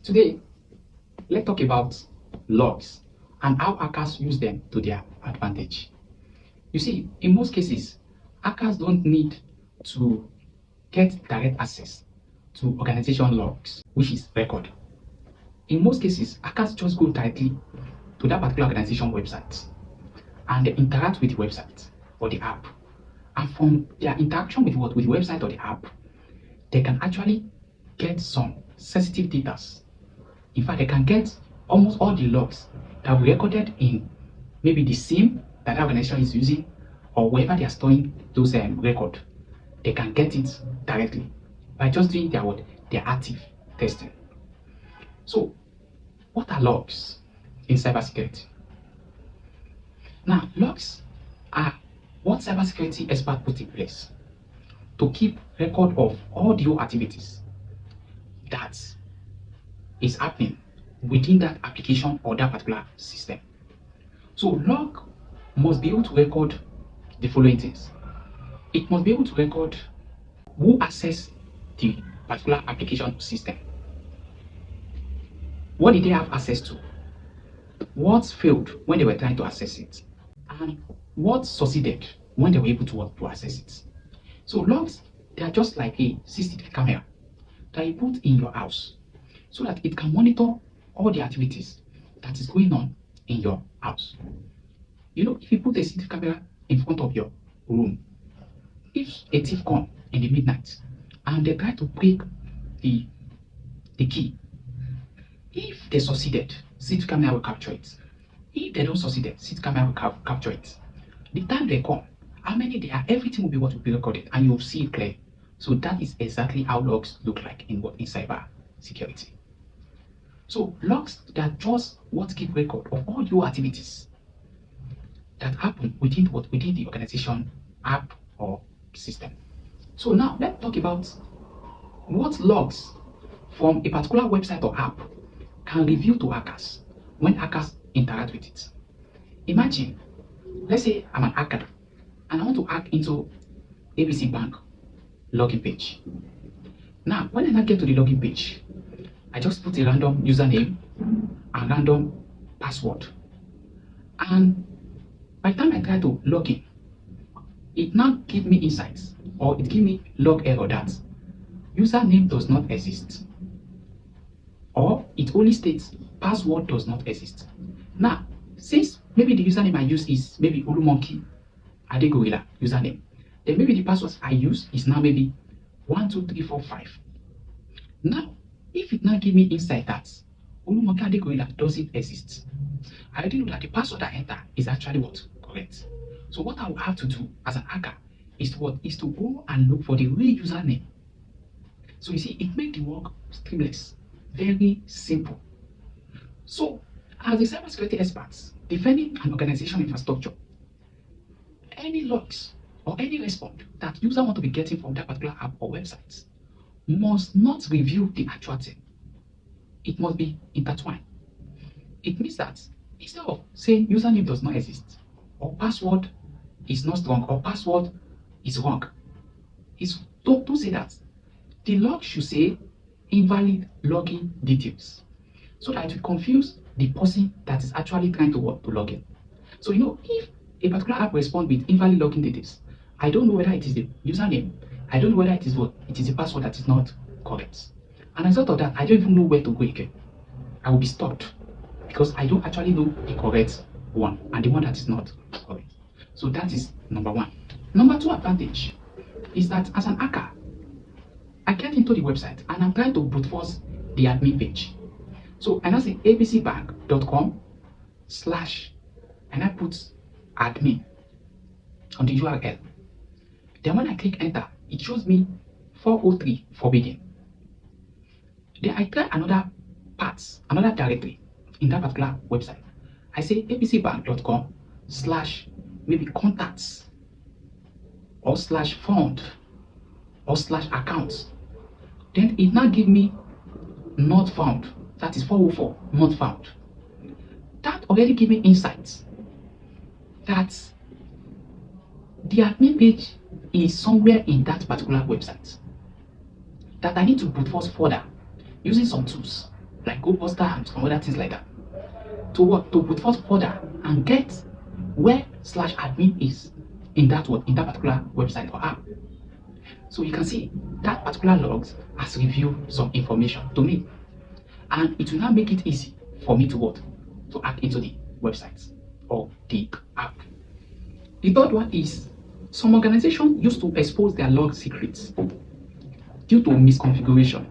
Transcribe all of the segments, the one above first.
Today, let's talk about logs and how hackers use them to their advantage. You see, in most cases, hackers don't need to get direct access to organization logs, which is record. In most cases, hackers just go directly to that particular organization website and they interact with the website or the app. And from their interaction with the website or the app, they can actually get some sensitive data. In fact, they can get almost all the logs that were recorded in maybe the SIM that organization is using or wherever they are storing those records. They can get it directly by just doing their active testing. So, what are logs in cybersecurity? Now, logs are what cybersecurity experts put in place to keep record of all the activities that is happening within that application or that particular system. So log must be able to record the following things. It must be able to record who accessed the particular application system. What did they have access to? What failed when they were trying to access it? And what succeeded when they were able to access it? So logs, they are just like a CCTV camera that you put in your house so that it can monitor all the activities that is going on in your house. You know, if you put a CCTV camera in front of your room, if a thief comes in the midnight and they try to break the key, if they succeeded, CCTV camera will capture it. If they don't succeed, CCTV camera will capture it. The time they come, how many they are, everything will be what will be recorded and you will see it clear. So that is exactly how logs look like in cyber security. So logs, they are just what keep record of all your activities that happen within the organization, app or system. So now let's talk about what logs from a particular website or app can reveal to hackers when hackers interact with it. Imagine, let's say I'm an hacker and I want to hack into ABC Bank login page. Now, when I get to the login page, I just put a random username and random password. And by the time I try to log in, it now gives me insights or it gives me log error that username does not exist. Or it only states password does not exist. Now, since maybe the username I use is maybe Ulumonkey Adegorilla username, then maybe the password I use is now maybe 12345. Now, if it now gives me insight that Ulumonkey Adegorilla doesn't exist, I already know that the password I enter is actually what? Correct. So what I will have to do as an hacker is to go and look for the real username. So you see, it makes the work seamless, very simple. So as a cybersecurity experts defending an organization infrastructure, any logs or any response that user want to be getting from that particular app or website must not reveal the actual thing. It must be intertwined. It means that instead of saying username does not exist or password is not strong or password is wrong, don't say that. The log should say invalid login details so that it will confuse the person that is actually trying to log in. So you know, if a particular app responds with invalid login details, I don't know whether it is the username, I don't know whether it is the password that is not correct. And as a result of that, I don't even know where to go again. I will be stopped because I don't actually know the correct one and the one that is not correct. So that is number one. Number two advantage is that as an hacker, I get into the website and I'm trying to brute force the admin page. So I now say abcbank.com/ and I put admin on the URL. Then when I click enter, it shows me 403 forbidden. Then I try another directory in that particular website. I say abcbank.com/ maybe contacts or /fund or /accounts. Then it now gives me not found. That is 404, not found. That already gives me insights that the admin page is somewhere in that particular website that I need to brute force further using some tools like GoBuster and some other things like that, to what? To put forth further and get where /admin is in that what? In that particular website or app. So you can see that particular logs has revealed some information to me, and it will now make it easy for me to what? To hack into the websites or the app. The third one is some organizations used to expose their log secrets due to misconfiguration.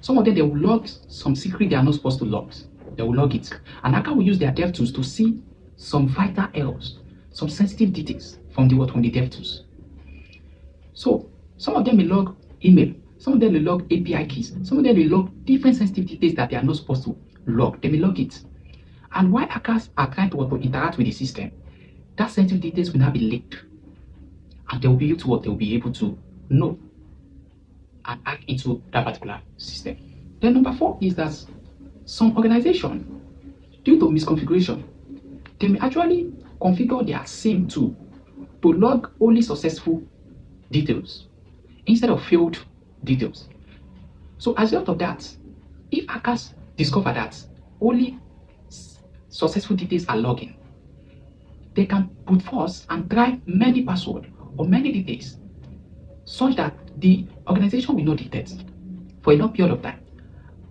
Some of them, they will log some secret they are not supposed to log. They will log it. And hacker will use their dev tools to see some vital errors, some sensitive details from the what? From the dev tools. So some of them may log email, some of them may log API keys, some of them may log different sensitive details that they are not supposed to log. They may log it. And while hackers are trying to interact with the system, that sensitive details will now be leaked. And they will be able to what? They will be able to know and hack into that particular system. Then number 4 is that some organization, due to misconfiguration, they may actually configure their SIM tool to log only successful details instead of failed details. So as a result of that, if hackers discover that only successful details are logging, they can put force and try many passwords or many details such that the organization will not detect for a long period of time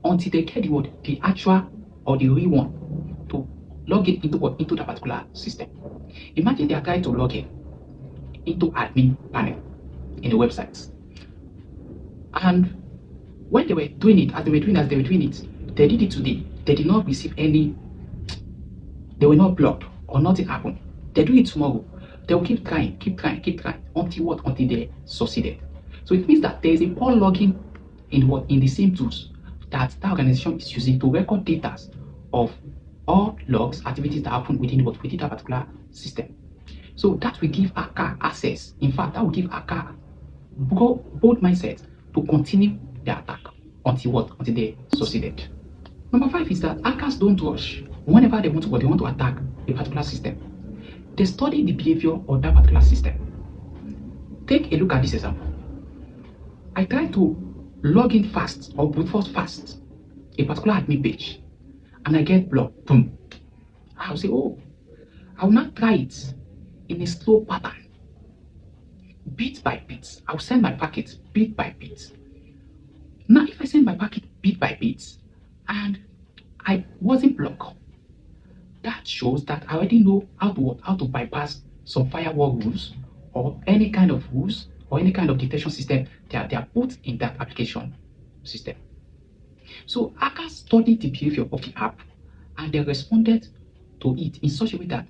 until they get the actual or the real one to log it into that particular system. Imagine they are trying to log in into admin panel in the websites, and when they were doing it, as they were doing it, they did it today. They did not receive any. They were not blocked or nothing happened. They do it tomorrow. They will keep trying until what? Until they succeeded. So it means that there is a poor logging in the same tools that organization is using to record data of all logs, activities that happen within that particular system. So that will give hacker access. In fact, that will give hacker bold mindset to continue their attack until they succeeded. Number 5 is that hackers don't rush whenever they want to attack a particular system. They study the behavior of that particular system. Take a look at this example. I try to log in fast or brute force fast a particular admin page, and I get blocked. Boom. I'll say, oh, I will not try it in a slow pattern, bit by bit. I'll send my packet bit by bit. Now, if I send my packet bit by bit and I wasn't blocked, that shows that I already know how to bypass some firewall rules or any kind of rules or any kind of detection system that they are put in that application system. So hackers studied the behavior of the app and they responded to it in such a way that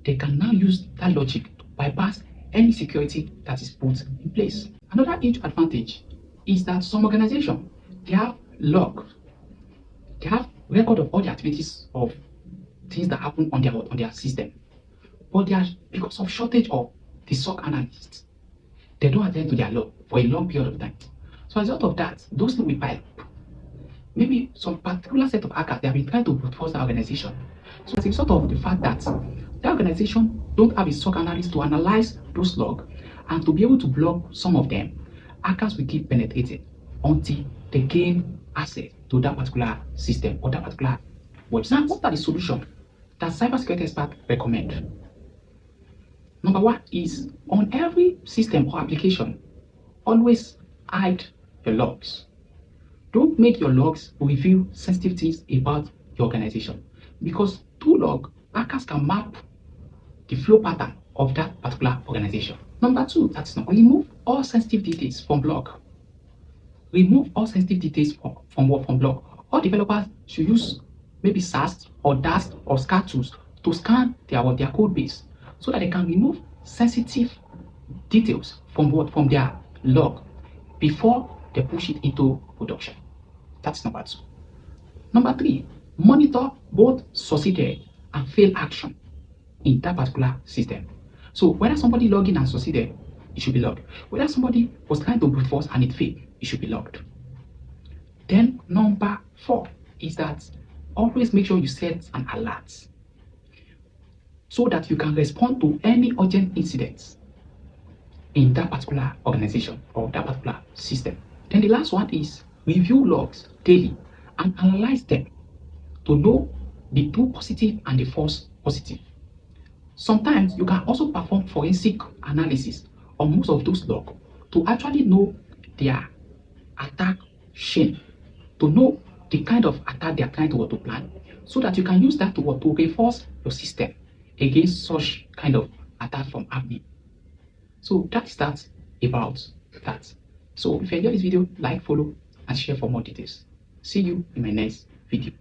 they can now use that logic to bypass any security that is put in place. Another huge advantage is that some organizations, they have log, they have record of all the activities of things that happen on their system, but they are, because of shortage of the SOC analysts, they don't attend to their log for a long period of time. So as a result of that, those things will pile up. Maybe some particular set of hackers, they have been trying to brute force the organization. So as a result of the fact that the organization don't have a SOC analyst to analyze those logs and to be able to block some of them, hackers will keep penetrating until they gain access to that particular system or that particular website. Now, what are the solutions that cybersecurity experts recommend? Number 1 is, on every system or application, always hide your logs. Don't make your logs reveal sensitive things about your organization, because through log, hackers can map the flow pattern of that particular organization. Number 2, remove all sensitive details from log. Remove all sensitive details from log. All developers should use maybe SAST or DAST or SCAR tools to scan their code base so that they can remove sensitive details from their log before they push it into production. That's number 2. Number 3, monitor both succeeded and failed action in that particular system. So whether somebody logged in and succeeded, it should be logged. Whether somebody was trying to brute force and it failed, it should be logged. Then number 4 is that always make sure you set an alert so that you can respond to any urgent incidents in that particular organization or that particular system. Then the last one is review logs daily and analyze them to know the true positive and the false positive. Sometimes you can also perform forensic analysis on most of those logs to actually know their attack chain, to know the kind of attack they are trying to plan, so that you can use that to reinforce your system against such kind of attack from happening. So that's that about that. So if you enjoyed this video, like, follow, and share for more details. See you in my next video.